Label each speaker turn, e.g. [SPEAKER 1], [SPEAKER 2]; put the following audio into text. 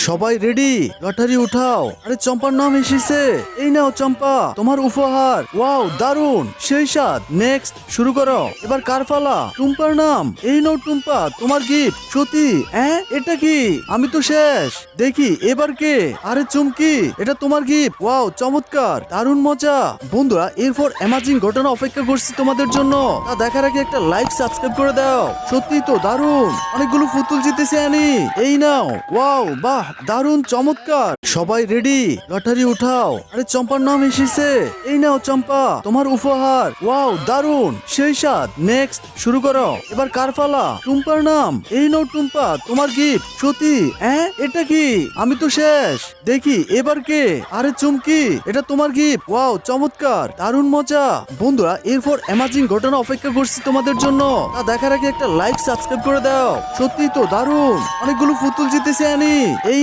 [SPEAKER 1] সবাই ready, lottery উঠাও। আরে চম্পার নাম এসেছে। এই নাও চম্পা, তোমার উপহার। ওয়াও, দারুন, সেই স্বাদ। নেক্সট, শুরু করো। এবার কার পালা? টুম্পার নাম। এই নাও টুম্পা, তোমার গিফট। সত্যি? এটা কি? আমি তো শেষ। দেখি এবার কে? আরে চুমকি, এটা তোমার গিফট। ওয়াও, চমৎকার, দারুন মজা। বন্ধুরা, এরপর অ্যামাজিং ঘটনা অপেক্ষা করছি তোমাদের জন্য। তা দেখার আগে একটা লাইক, সাবস্ক্রাইব করে দাও। সত্যি তো দারুন, অনেকগুলো পুতুল জিতেছি আনি। এই নাও। ওয়াও, বাহ, দারুন, চমৎকার। সবাই রেডি, লটারি উঠাও। আরে চম্পার নাম এসেছে। এই নাও চম্পা, তোমার উপহার। ওয়াও, দারুন, সেই স্বাদ। নেক্সট, শুরু করো। এবার কার পালা? টুম্পার নাম। এই নাও টুম্পা, তোমার গিফট। সত্যি? এটা কি? আমি তো শেষ। দেখি এবার কে? আরে চুমকি, এটা তোমার গিফট। ওয়াও, চমৎকার, দারুন মজা। বন্ধুরা, এরপর অ্যামাজিং ঘটনা অপেক্ষা করছি তোমাদের জন্য। তা দেখার আগে একটা লাইক, সাবস্ক্রাইব করে দাও। সত্যি তো দারুন, অনেকগুলো পুতুল জিতেছি আনি। এই